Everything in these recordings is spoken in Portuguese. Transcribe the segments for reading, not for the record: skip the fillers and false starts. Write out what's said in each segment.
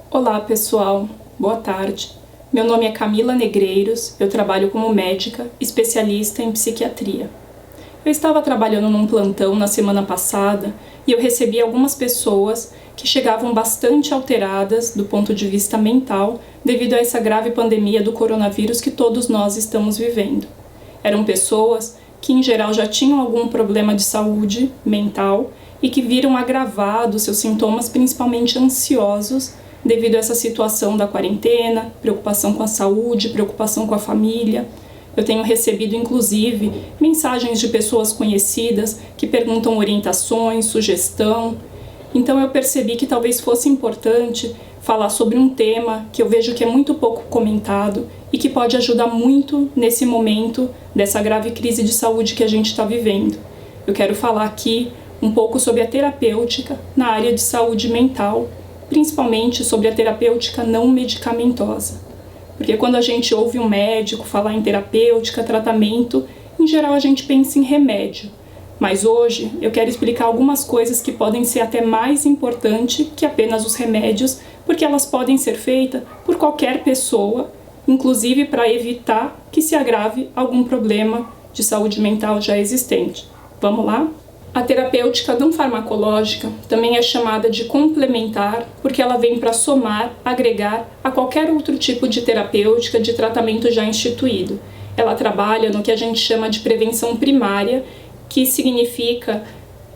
Olá pessoal, boa tarde. Meu nome é Camila Negreiros, eu trabalho como médica especialista em psiquiatria. Eu estava trabalhando num plantão na semana passada e eu recebi algumas pessoas que chegavam bastante alteradas do ponto de vista mental devido a essa grave pandemia do coronavírus que todos nós estamos vivendo. Eram pessoas que em geral já tinham algum problema de saúde mental e que viram agravados seus sintomas, principalmente ansiosos, devido a essa situação da quarentena, preocupação com a saúde, preocupação com a família. Eu tenho recebido, inclusive, mensagens de pessoas conhecidas que perguntam orientações, sugestão. Então eu percebi que talvez fosse importante falar sobre um tema que eu vejo que é muito pouco comentado e que pode ajudar muito nesse momento dessa grave crise de saúde que a gente está vivendo. Eu quero falar aqui um pouco sobre a terapêutica na área de saúde mental, principalmente sobre a terapêutica não medicamentosa. Porque quando a gente ouve um médico falar em terapêutica, tratamento, em geral a gente pensa em remédio. Mas hoje eu quero explicar algumas coisas que podem ser até mais importantes que apenas os remédios, porque elas podem ser feitas por qualquer pessoa, inclusive para evitar que se agrave algum problema de saúde mental já existente. Vamos lá? A terapêutica não farmacológica também é chamada de complementar porque ela vem para somar, agregar a qualquer outro tipo de terapêutica de tratamento já instituído. Ela trabalha no que a gente chama de prevenção primária, que significa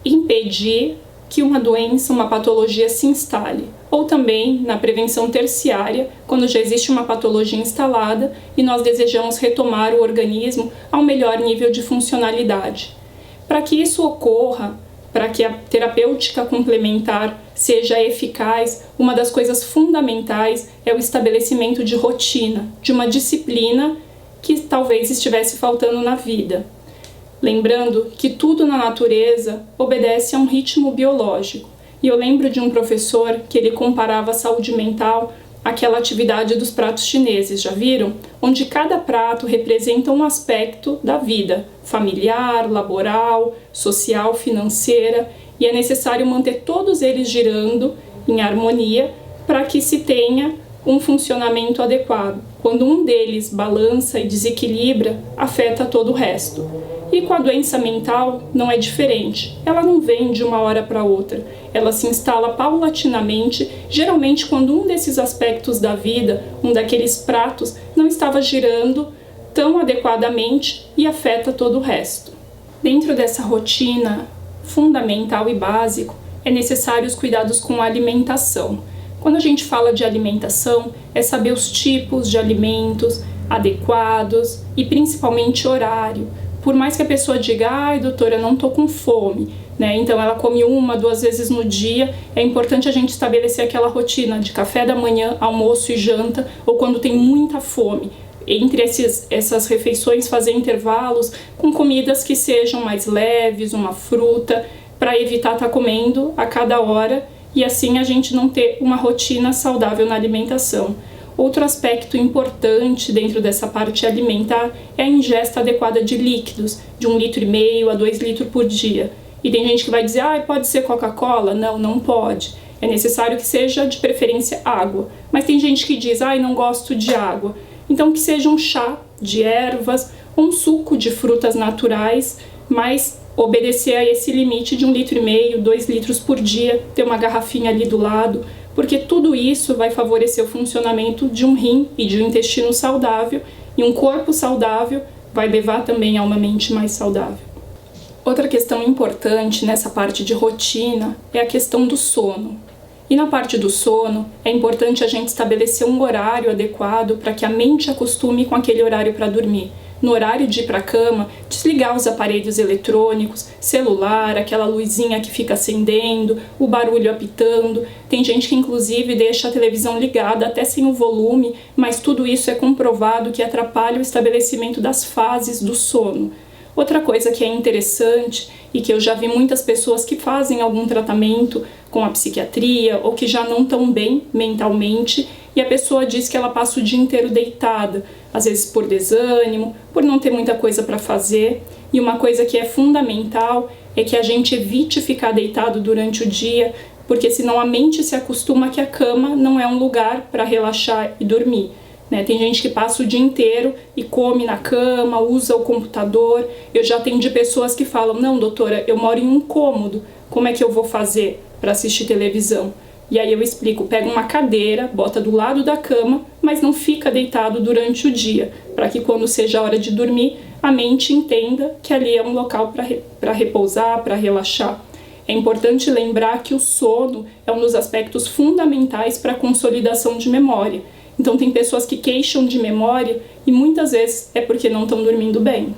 impedir que uma doença, uma patologia se instale, ou também na prevenção terciária, quando já existe uma patologia instalada e nós desejamos retomar o organismo a um melhor nível de funcionalidade. Para que isso ocorra, para que a terapêutica complementar seja eficaz, uma das coisas fundamentais é o estabelecimento de rotina, de uma disciplina que talvez estivesse faltando na vida. Lembrando que tudo na natureza obedece a um ritmo biológico. E eu lembro de um professor que ele comparava a saúde mental àquela atividade dos pratos chineses, já viram? Onde cada prato representa um aspecto da vida, familiar, laboral, social, financeira, e é necessário manter todos eles girando em harmonia para que se tenha um funcionamento adequado. Quando um deles balança e desequilibra, afeta todo o resto. E com a doença mental não é diferente. Ela não vem de uma hora para outra. Ela se instala paulatinamente, geralmente quando um desses aspectos da vida, um daqueles pratos, não estava girando tão adequadamente e afeta todo o resto. Dentro dessa rotina fundamental e básico, é necessário os cuidados com a alimentação. Quando a gente fala de alimentação, é saber os tipos de alimentos adequados e principalmente horário. Por mais que a pessoa diga, ai doutora, eu não tô com fome, né? Então ela come 1, 2 vezes no dia, é importante a gente estabelecer aquela rotina de café da manhã, almoço e janta, ou quando tem muita fome. Entre essas refeições fazer intervalos com comidas que sejam mais leves, uma fruta, para evitar estar comendo a cada hora e assim a gente não ter uma rotina saudável na alimentação. Outro aspecto importante dentro dessa parte alimentar é a ingesta adequada de líquidos, de 1,5 litro a 2 litros por dia. E tem gente que vai dizer, pode ser Coca-Cola? Não, não pode. É necessário que seja de preferência água. Mas tem gente que diz, não gosto de água. Então que seja um chá de ervas, ou um suco de frutas naturais, mas obedecer a esse limite de 1,5 litro, 2 litros por dia, ter uma garrafinha ali do lado, porque tudo isso vai favorecer o funcionamento de um rim e de um intestino saudável, e um corpo saudável vai levar também a uma mente mais saudável. Outra questão importante nessa parte de rotina é a questão do sono. E na parte do sono, é importante a gente estabelecer um horário adequado para que a mente acostume com aquele horário para dormir. No horário de ir para a cama, desligar os aparelhos eletrônicos, celular, aquela luzinha que fica acendendo, o barulho apitando. Tem gente que inclusive deixa a televisão ligada até sem o volume, mas tudo isso é comprovado que atrapalha o estabelecimento das fases do sono. Outra coisa que é interessante e que eu já vi muitas pessoas que fazem algum tratamento com a psiquiatria ou que já não estão bem mentalmente e a pessoa diz que ela passa o dia inteiro deitada, às vezes por desânimo, por não ter muita coisa para fazer. E uma coisa que é fundamental é que a gente evite ficar deitado durante o dia, porque senão a mente se acostuma que a cama não é um lugar para relaxar e dormir. Tem gente que passa o dia inteiro e come na cama, usa o computador. Eu já atendi pessoas que falam, não, doutora, eu moro em um cômodo, como é que eu vou fazer para assistir televisão? E aí eu explico, pega uma cadeira, bota do lado da cama, mas não fica deitado durante o dia, para que quando seja a hora de dormir, a mente entenda que ali é um local para repousar, para relaxar. É importante lembrar que o sono é um dos aspectos fundamentais para a consolidação de memória. Então tem pessoas que queixam de memória e muitas vezes é porque não estão dormindo bem.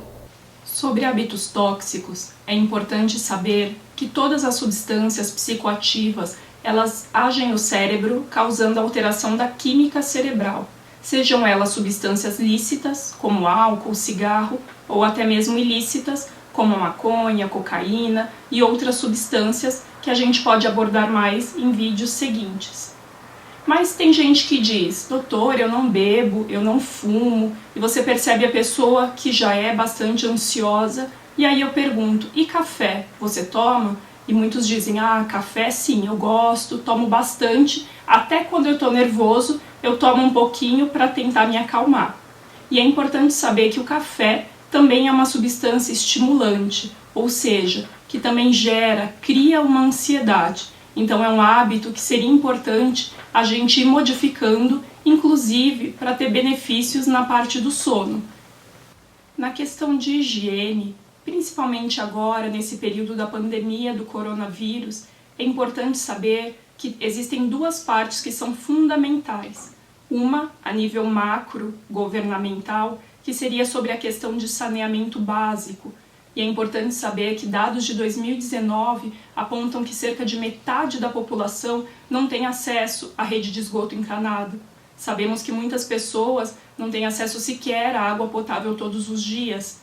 Sobre hábitos tóxicos, é importante saber que todas as substâncias psicoativas elas agem no cérebro, causando alteração da química cerebral, sejam elas substâncias lícitas, como álcool, cigarro, ou até mesmo ilícitas, como a maconha, cocaína e outras substâncias que a gente pode abordar mais em vídeos seguintes. Mas tem gente que diz, doutor, eu não bebo, eu não fumo, e você percebe a pessoa que já é bastante ansiosa, e aí eu pergunto, e café, você toma? E muitos dizem, café sim, eu gosto, tomo bastante, até quando eu estou nervoso, eu tomo um pouquinho para tentar me acalmar. E é importante saber que o café também é uma substância estimulante, ou seja, que também cria uma ansiedade. Então é um hábito que seria importante a gente ir modificando, inclusive para ter benefícios na parte do sono. Na questão de higiene, principalmente agora, nesse período da pandemia do coronavírus, é importante saber que existem duas partes que são fundamentais. Uma, a nível macro, governamental, que seria sobre a questão de saneamento básico. E é importante saber que dados de 2019 apontam que cerca de metade da população não tem acesso à rede de esgoto encanado. Sabemos que muitas pessoas não têm acesso sequer à água potável todos os dias.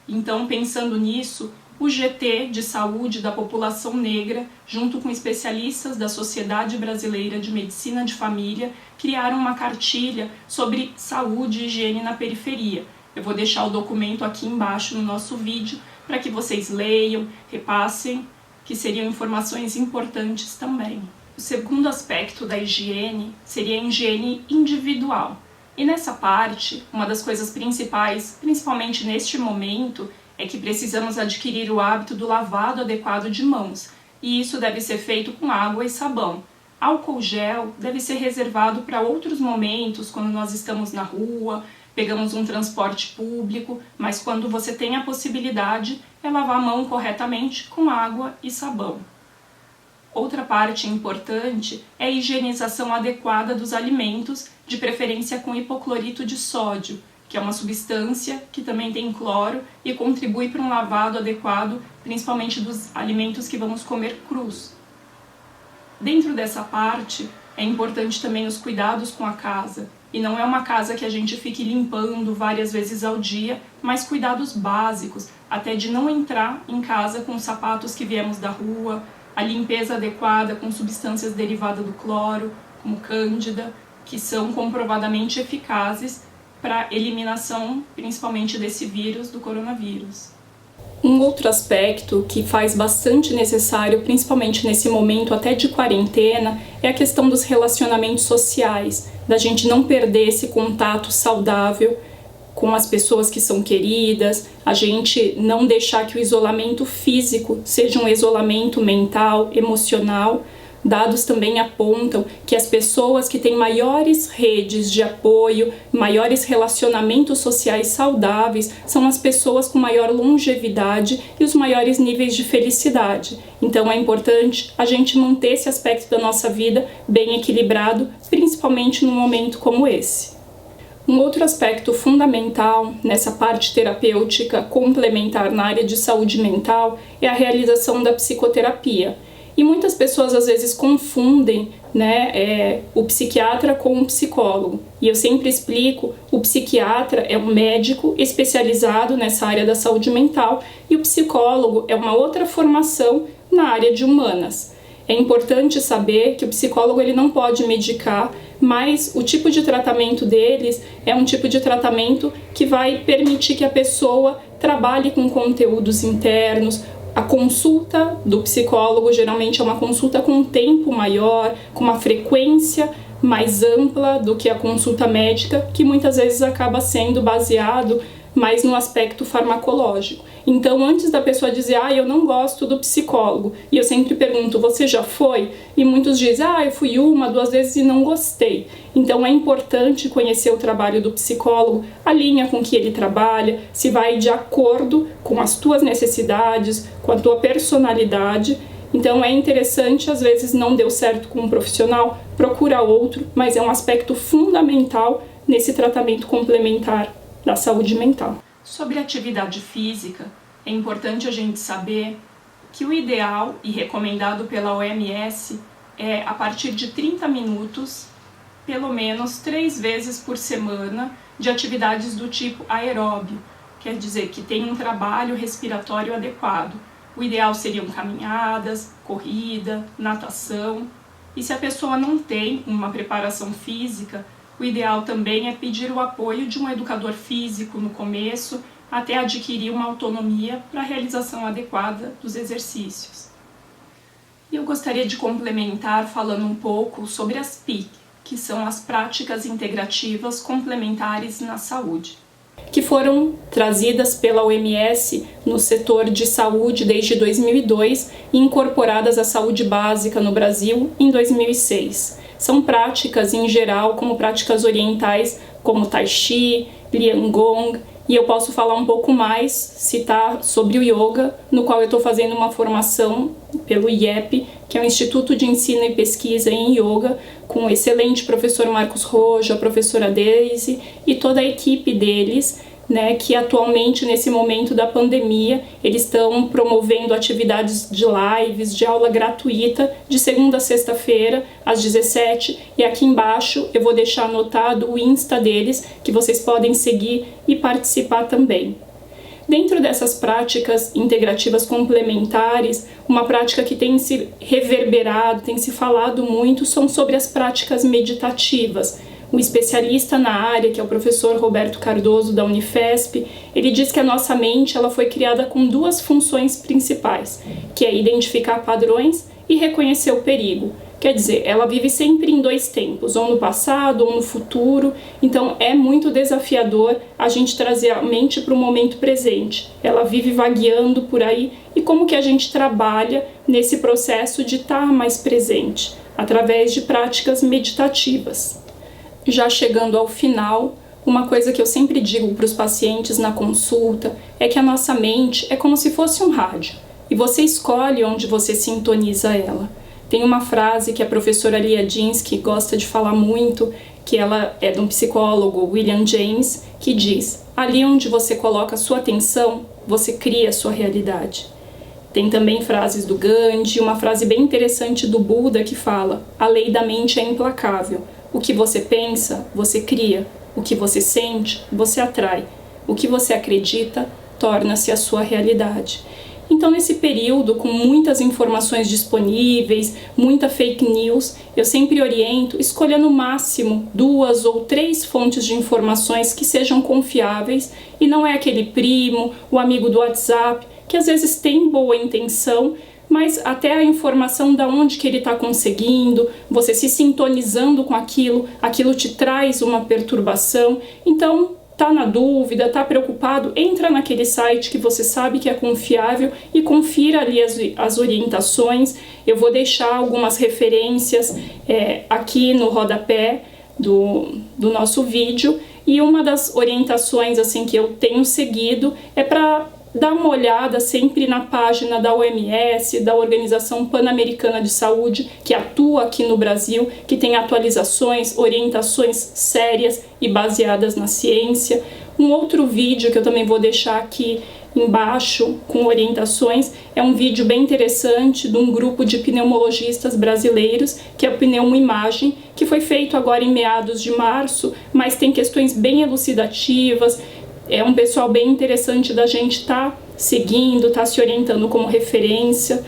Então, pensando nisso, o GT de Saúde da População Negra, junto com especialistas da Sociedade Brasileira de Medicina de Família, criaram uma cartilha sobre saúde e higiene na periferia. Eu vou deixar o documento aqui embaixo no nosso vídeo para que vocês leiam, repassem, que seriam informações importantes também. O segundo aspecto da higiene seria a higiene individual. E nessa parte, uma das coisas principais, principalmente neste momento, é que precisamos adquirir o hábito do lavado adequado de mãos, e isso deve ser feito com água e sabão. Álcool gel deve ser reservado para outros momentos, quando nós estamos na rua, pegamos um transporte público, mas quando você tem a possibilidade, é lavar a mão corretamente com água e sabão. Outra parte importante é a higienização adequada dos alimentos, de preferência com hipoclorito de sódio, que é uma substância que também tem cloro e contribui para um lavado adequado, principalmente dos alimentos que vamos comer crus. Dentro dessa parte, é importante também os cuidados com a casa. E não é uma casa que a gente fique limpando várias vezes ao dia, mas cuidados básicos, até de não entrar em casa com sapatos que viemos da rua, a limpeza adequada com substâncias derivadas do cloro, como cândida, que são comprovadamente eficazes para a eliminação, principalmente desse vírus, do coronavírus. Um outro aspecto que faz bastante necessário, principalmente nesse momento até de quarentena, é a questão dos relacionamentos sociais, da gente não perder esse contato saudável com as pessoas que são queridas, a gente não deixar que o isolamento físico seja um isolamento mental, emocional. Dados também apontam que as pessoas que têm maiores redes de apoio, maiores relacionamentos sociais saudáveis, são as pessoas com maior longevidade e os maiores níveis de felicidade. Então é importante a gente manter esse aspecto da nossa vida bem equilibrado, principalmente num momento como esse. Um outro aspecto fundamental nessa parte terapêutica complementar na área de saúde mental é a realização da psicoterapia. E muitas pessoas às vezes confundem, o psiquiatra com o psicólogo. E eu sempre explico, o psiquiatra é um médico especializado nessa área da saúde mental e o psicólogo é uma outra formação na área de humanas. É importante saber que o psicólogo ele não pode medicar, mas o tipo de tratamento deles é um tipo de tratamento que vai permitir que a pessoa trabalhe com conteúdos internos, A consulta do psicólogo geralmente é uma consulta com um tempo maior, com uma frequência mais ampla do que a consulta médica, que muitas vezes acaba sendo baseado mais no aspecto farmacológico. Então, antes da pessoa dizer, eu não gosto do psicólogo, e eu sempre pergunto, você já foi? E muitos dizem, eu fui 1, 2 vezes e não gostei. Então, é importante conhecer o trabalho do psicólogo, a linha com que ele trabalha, se vai de acordo com as tuas necessidades, com a tua personalidade. Então, é interessante, às vezes não deu certo com um profissional, procura outro, mas é um aspecto fundamental nesse tratamento complementar da saúde mental. Sobre atividade física, é importante a gente saber que o ideal e recomendado pela OMS é a partir de 30 minutos, pelo menos 3 vezes por semana, de atividades do tipo aeróbio, quer dizer que tem um trabalho respiratório adequado. O ideal seriam caminhadas, corrida, natação, e se a pessoa não tem uma preparação física, o ideal também é pedir o apoio de um educador físico no começo, até adquirir uma autonomia para a realização adequada dos exercícios. E eu gostaria de complementar falando um pouco sobre as PIC, que são as práticas integrativas complementares na saúde, que foram trazidas pela OMS no setor de saúde desde 2002 e incorporadas à saúde básica no Brasil em 2006. São práticas, em geral, como práticas orientais, como Tai Chi, Lian Gong, e eu posso falar um pouco mais, citar sobre o Yoga, no qual eu estou fazendo uma formação pelo IEP, que é o Instituto de Ensino e Pesquisa em Yoga, com o excelente professor Marcos Rojo, a professora Daisy e toda a equipe deles, que atualmente, nesse momento da pandemia, eles estão promovendo atividades de lives, de aula gratuita, de segunda a sexta-feira, às 17h, e aqui embaixo eu vou deixar anotado o Insta deles, que vocês podem seguir e participar também. Dentro dessas práticas integrativas complementares, uma prática que tem se reverberado, tem se falado muito, são sobre as práticas meditativas. Um especialista na área, que é o professor Roberto Cardoso, da Unifesp, ele diz que a nossa mente ela foi criada com 2 funções principais, que é identificar padrões e reconhecer o perigo. Quer dizer, ela vive sempre em 2 tempos, ou no passado ou no futuro, então é muito desafiador a gente trazer a mente para o momento presente. Ela vive vagueando por aí, e como que a gente trabalha nesse processo de estar mais presente? Através de práticas meditativas. Já chegando ao final, uma coisa que eu sempre digo para os pacientes na consulta é que a nossa mente é como se fosse um rádio, e você escolhe onde você sintoniza ela. Tem uma frase que a professora Lia Dinsky gosta de falar muito, que ela é de um psicólogo, William James, que diz: ali onde você coloca a sua atenção, você cria a sua realidade. Tem também frases do Gandhi, uma frase bem interessante do Buda que fala: a lei da mente é implacável. O que você pensa, você cria. O que você sente, você atrai. O que você acredita, torna-se a sua realidade. Então, nesse período, com muitas informações disponíveis, muita fake news, eu sempre oriento, escolha no máximo 2 ou 3 fontes de informações que sejam confiáveis, e não é aquele primo, o amigo do WhatsApp, que às vezes tem boa intenção, mas até a informação da onde que ele está conseguindo, você se sintonizando com aquilo te traz uma perturbação. Então, tá na dúvida, tá preocupado, entra naquele site que você sabe que é confiável e confira ali as orientações. Eu vou deixar algumas referências aqui no rodapé do nosso vídeo, e uma das orientações assim que eu tenho seguido é para dá uma olhada sempre na página da OMS, da Organização Pan-Americana de Saúde, que atua aqui no Brasil, que tem atualizações, orientações sérias e baseadas na ciência. Um outro vídeo que eu também vou deixar aqui embaixo com orientações é um vídeo bem interessante de um grupo de pneumologistas brasileiros, que é o Pneumoimagem, que foi feito agora em meados de março, mas tem questões bem elucidativas. É um pessoal bem interessante da gente estar seguindo, estar se orientando como referência.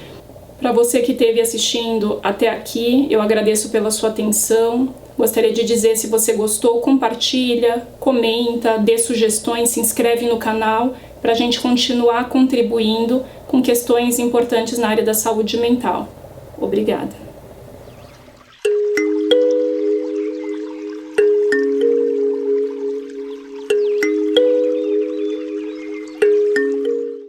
Para você que esteve assistindo até aqui, eu agradeço pela sua atenção. Gostaria de dizer, se você gostou, compartilha, comenta, dê sugestões, se inscreve no canal para a gente continuar contribuindo com questões importantes na área da saúde mental. Obrigada.